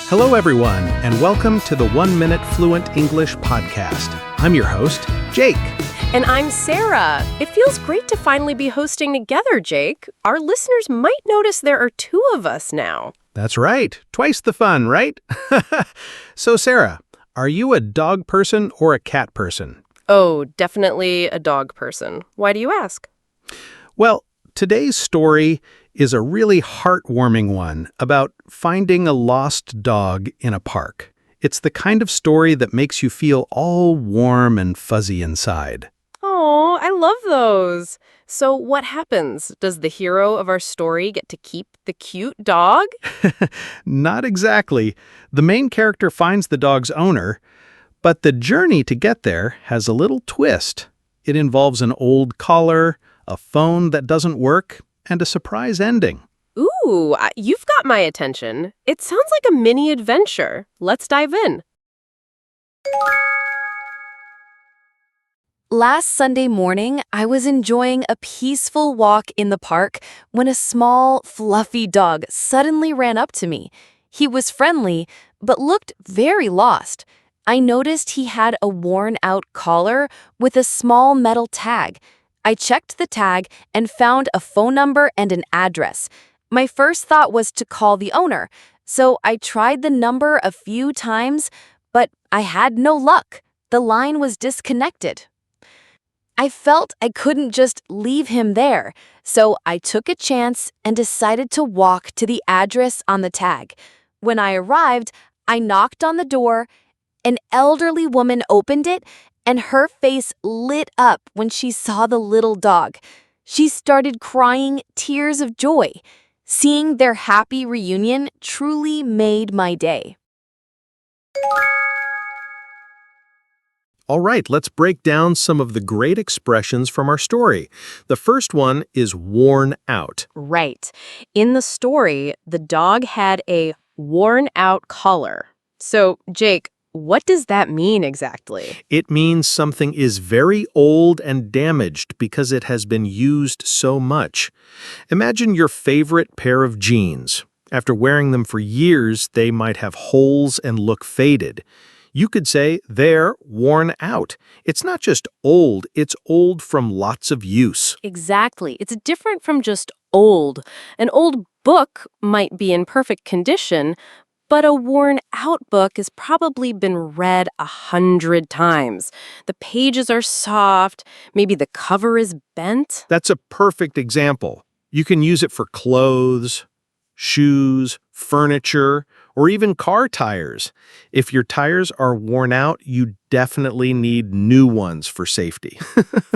Hello, everyone, and welcome to the 1 Minute Fluent English podcast. I'm your host, Jake. And I'm Sarah. It feels great to finally be hosting together, Jake. Our listeners might notice there are two of us now. That's right. Twice the fun, right? So, Sarah, are you a dog person or a cat person? Oh, definitely a dog person. Why do you ask? Well, today's story is a really heartwarming one about finding a lost dog in a park. It's the kind of story that makes you feel all warm and fuzzy inside. Oh, I love those. So what happens? Does the hero of our story get to keep the cute dog? Not exactly. The main character finds the dog's owner, but the journey to get there has a little twist. It involves an old collar, a phone that doesn't work, and a surprise ending. Ooh, you've got my attention. It sounds like a mini adventure. Let's dive in. Last Sunday morning, I was enjoying a peaceful walk in the park when a small, fluffy dog suddenly ran up to me. He was friendly, but looked very lost. I noticed he had a worn-out collar with a small metal tag. I checked the tag and found a phone number and an address. My first thought was to call the owner, so I tried the number a few times, but I had no luck. The line was disconnected. I felt I couldn't just leave him there, so I took a chance and decided to walk to the address on the tag. When I arrived, I knocked on the door. An elderly woman opened it, and her face lit up when she saw the little dog. She started crying tears of joy. Seeing their happy reunion truly made my day. All right, let's break down some of the great expressions from our story. The first one is worn out. Right. In the story, the dog had a worn-out collar. So, Jake, what does that mean exactly? It means something is very old and damaged because it has been used so much. Imagine your favorite pair of jeans. After wearing them for years, they might have holes and look faded. You could say they're worn out. It's not just old, it's old from lots of use. Exactly. It's different from just old. An old book might be in perfect condition, but a worn-out book has probably been read 100 times. The pages are soft, maybe the cover is bent. That's a perfect example. You can use it for clothes, shoes, furniture, or even car tires. If your tires are worn out, you definitely need new ones for safety.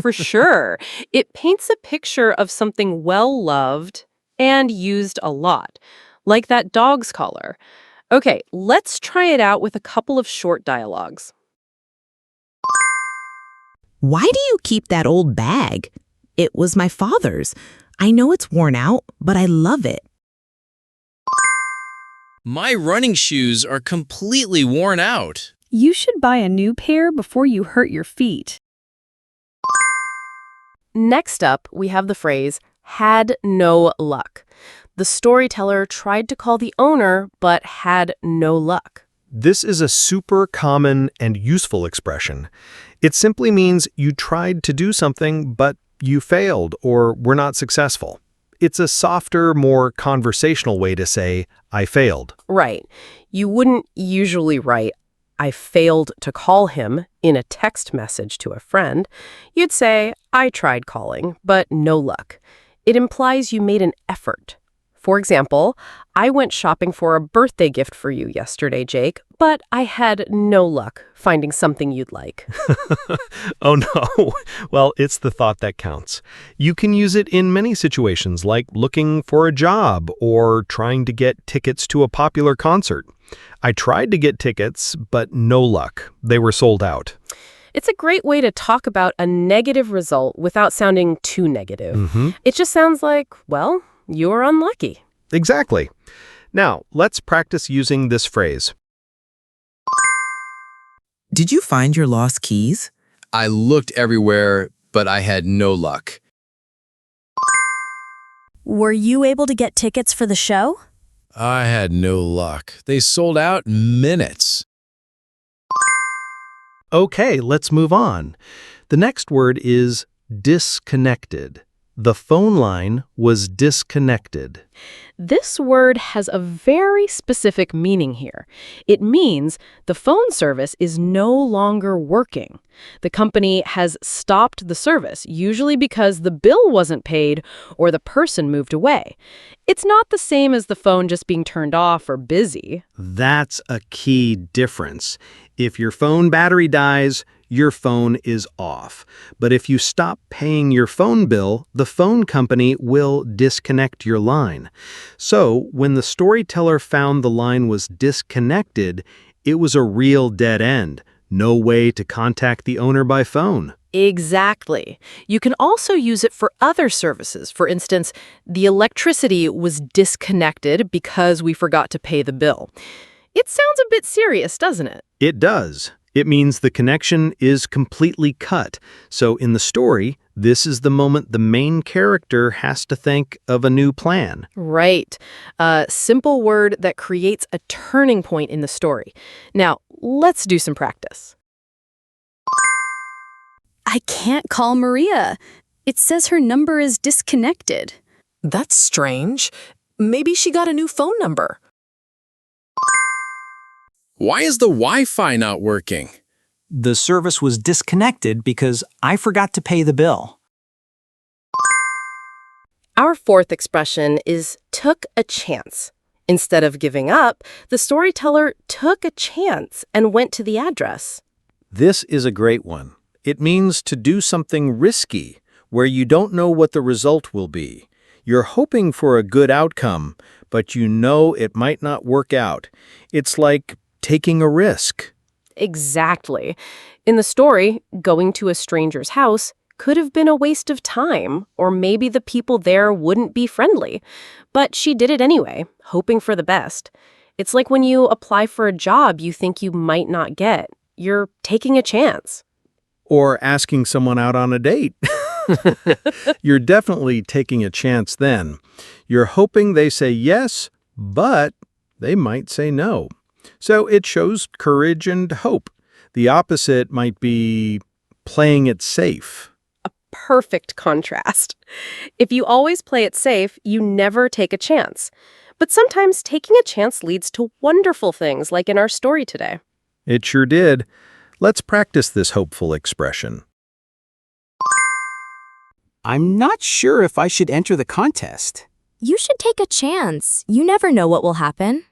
For sure. It paints a picture of something well-loved and used a lot, like that dog's collar. Okay, let's try it out with a couple of short dialogues. Why do you keep that old bag? It was my father's. I know it's worn out, but I love it. My running shoes are completely worn out. You should buy a new pair before you hurt your feet. Next up, we have the phrase, had no luck. The storyteller tried to call the owner, but had no luck. This is a super common and useful expression. It simply means you tried to do something, but you failed or were not successful. It's a softer, more conversational way to say, I failed. Right. You wouldn't usually write, I failed to call him in a text message to a friend. You'd say, I tried calling, but no luck. It implies you made an effort. For example, I went shopping for a birthday gift for you yesterday, Jake, but I had no luck finding something you'd like. Oh no. Well, it's the thought that counts. You can use it in many situations, like looking for a job or trying to get tickets to a popular concert. I tried to get tickets, but no luck. They were sold out. It's a great way to talk about a negative result without sounding too negative. It just sounds like, well, you're unlucky. Exactly. Now, let's practice using this phrase. Did you find your lost keys? I looked everywhere, but I had no luck. Were you able to get tickets for the show? I had no luck. They sold out in minutes. Okay, let's move on. The next word is disconnected. The phone line was disconnected. This word has a very specific meaning here. It means the phone service is no longer working. The company has stopped the service, usually because the bill wasn't paid or the person moved away. It's not the same as the phone just being turned off or busy. That's a key difference. If your phone battery dies, your phone is off. But if you stop paying your phone bill, the phone company will disconnect your line. So, when the storyteller found the line was disconnected, it was a real dead end. No way to contact the owner by phone. Exactly. You can also use it for other services. For instance, the electricity was disconnected because we forgot to pay the bill. It sounds a bit serious, doesn't it? It does. It means the connection is completely cut. So in the story, this is the moment the main character has to think of a new plan. Right. A simple word that creates a turning point in the story. Now, let's do some practice. I can't call Maria. It says her number is disconnected. That's strange. Maybe she got a new phone number. Why is the Wi-Fi not working? The service was disconnected because I forgot to pay the bill. Our fourth expression is took a chance. Instead of giving up, the storyteller took a chance and went to the address. This is a great one. It means to do something risky, where you don't know what the result will be. You're hoping for a good outcome, but you know it might not work out. It's like taking a risk. Exactly. In the story, going to a stranger's house could have been a waste of time, or maybe the people there wouldn't be friendly. But she did it anyway, hoping for the best. It's like when you apply for a job you think you might not get. You're taking a chance. Or asking someone out on a date. You're definitely taking a chance then. You're hoping they say yes, but they might say no. So it shows courage and hope. The opposite might be playing it safe. Perfect contrast. If you always play it safe, you never take a chance. But sometimes taking a chance leads to wonderful things, like in our story today. It sure did. Let's practice this hopeful expression. I'm not sure if I should enter the contest. You should take a chance. You never know what will happen.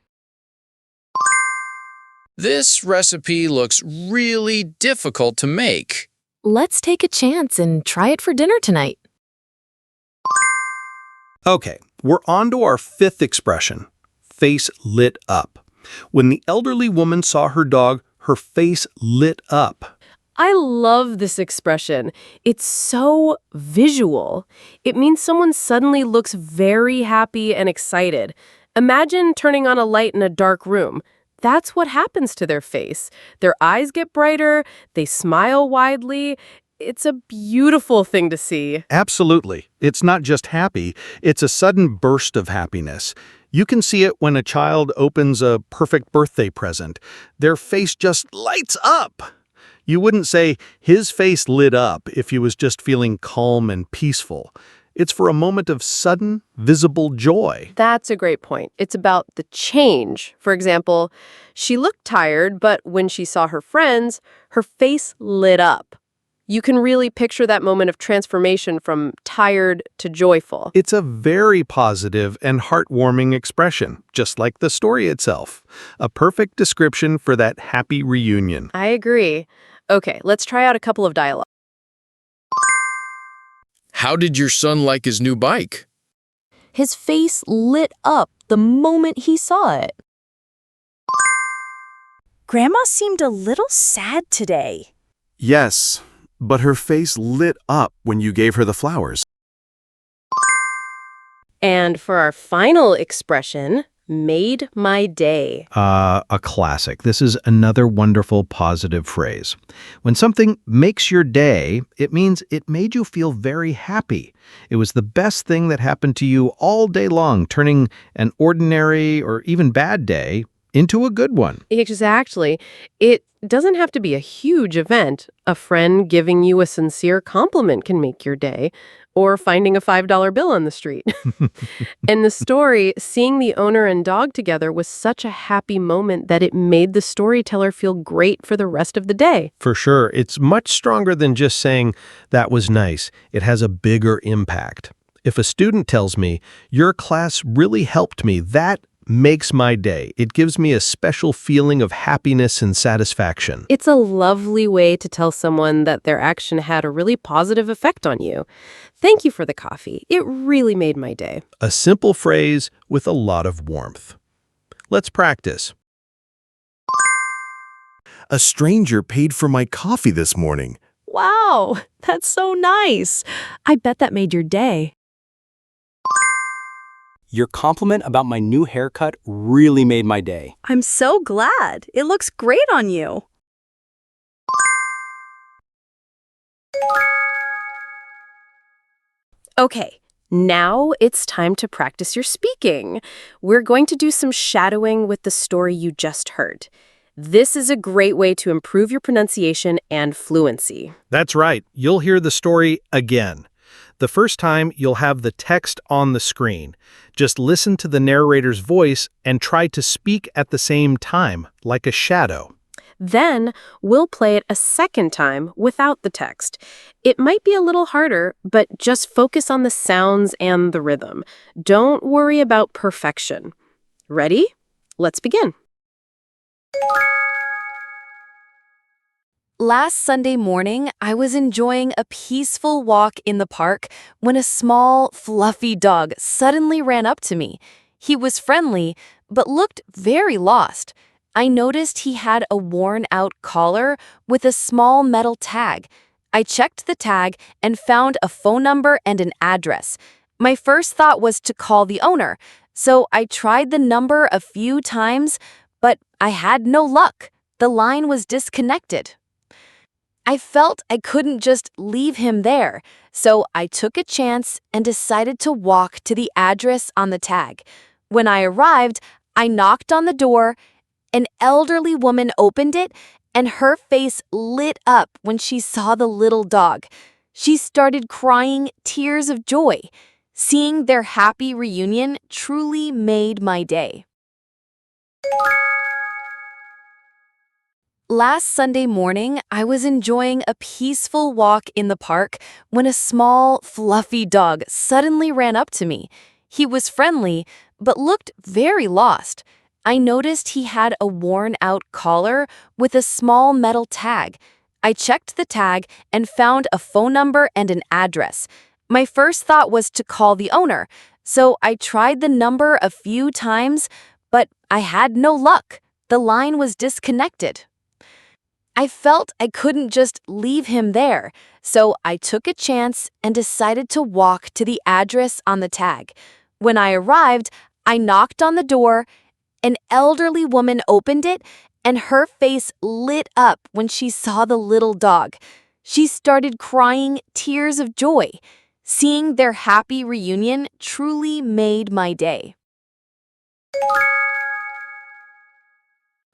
This recipe looks really difficult to make. Let's take a chance and try it for dinner tonight. Okay, we're on to our fifth expression, face lit up. When the elderly woman saw her dog, her face lit up. I love this expression. It's so visual. It means someone suddenly looks very happy and excited. Imagine turning on a light in a dark room. That's what happens to their face. Their eyes get brighter, they smile widely. It's a beautiful thing to see. Absolutely. It's not just happy, it's a sudden burst of happiness. You can see it when a child opens a perfect birthday present. Their face just lights up. You wouldn't say his face lit up if he was just feeling calm and peaceful. It's for a moment of sudden, visible joy. That's a great point. It's about the change. For example, she looked tired, but when she saw her friends, her face lit up. You can really picture that moment of transformation from tired to joyful. It's a very positive and heartwarming expression, just like the story itself. A perfect description for that happy reunion. I agree. Okay, let's try out a couple of dialogue. How did your son like his new bike? His face lit up the moment he saw it. Grandma seemed a little sad today. Yes, but her face lit up when you gave her the flowers. And for our final expression, Made my day. A classic. This is another wonderful positive phrase. When something makes your day, it means it made you feel very happy. It was the best thing that happened to you all day long, turning an ordinary or even bad day into a good one. Exactly. It doesn't have to be a huge event. A friend giving you a sincere compliment can make your day, or finding a $5 bill on the street. In the story, seeing the owner and dog together was such a happy moment that it made the storyteller feel great for the rest of the day. For sure. It's much stronger than just saying, that was nice. It has a bigger impact. If a student tells me, your class really helped me, that makes my day. It gives me a special feeling of happiness and satisfaction. It's a lovely way to tell someone that their action had a really positive effect on you. Thank you for the coffee. It really made my day. A simple phrase with a lot of warmth. Let's practice. A stranger paid for my coffee this morning. Wow, that's so nice. I bet that made your day. Your compliment about my new haircut really made my day. I'm so glad. It looks great on you. Okay, now it's time to practice your speaking. We're going to do some shadowing with the story you just heard. This is a great way to improve your pronunciation and fluency. That's right. You'll hear the story again. The first time, you'll have the text on the screen. Just listen to the narrator's voice and try to speak at the same time, like a shadow. Then, we'll play it a second time without the text. It might be a little harder, but just focus on the sounds and the rhythm. Don't worry about perfection. Ready? Let's begin. Last Sunday morning, I was enjoying a peaceful walk in the park when a small, fluffy dog suddenly ran up to me. He was friendly, but looked very lost. I noticed he had a worn-out collar with a small metal tag. I checked the tag and found a phone number and an address. My first thought was to call the owner, so I tried the number a few times, but I had no luck. The line was disconnected. I felt I couldn't just leave him there, so I took a chance and decided to walk to the address on the tag. When I arrived, I knocked on the door. An elderly woman opened it, and her face lit up when she saw the little dog. She started crying tears of joy. Seeing their happy reunion truly made my day. Last Sunday morning, I was enjoying a peaceful walk in the park when a small, fluffy dog suddenly ran up to me. He was friendly, but looked very lost. I noticed he had a worn-out collar with a small metal tag. I checked the tag and found a phone number and an address. My first thought was to call the owner, so I tried the number a few times, but I had no luck. The line was disconnected. I felt I couldn't just leave him there, so I took a chance and decided to walk to the address on the tag. When I arrived, I knocked on the door. An elderly woman opened it, and her face lit up when she saw the little dog. She started crying tears of joy. Seeing their happy reunion truly made my day.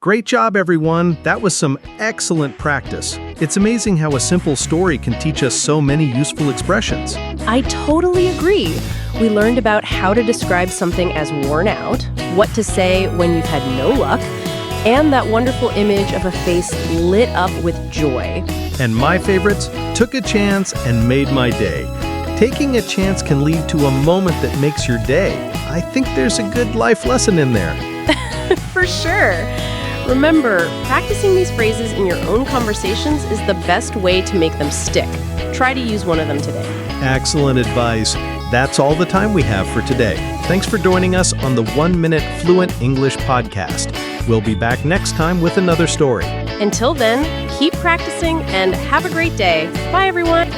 Great job, everyone. That was some excellent practice. It's amazing how a simple story can teach us so many useful expressions. I totally agree. We learned about how to describe something as worn out, what to say when you've had no luck, and that wonderful image of a face lit up with joy. And my favorites, took a chance and made my day. Taking a chance can lead to a moment that makes your day. I think there's a good life lesson in there. For sure. Remember, practicing these phrases in your own conversations is the best way to make them stick. Try to use one of them today. Excellent advice. That's all the time we have for today. Thanks for joining us on the 1 Minute Fluent English podcast. We'll be back next time with another story. Until then, keep practicing and have a great day. Bye, everyone.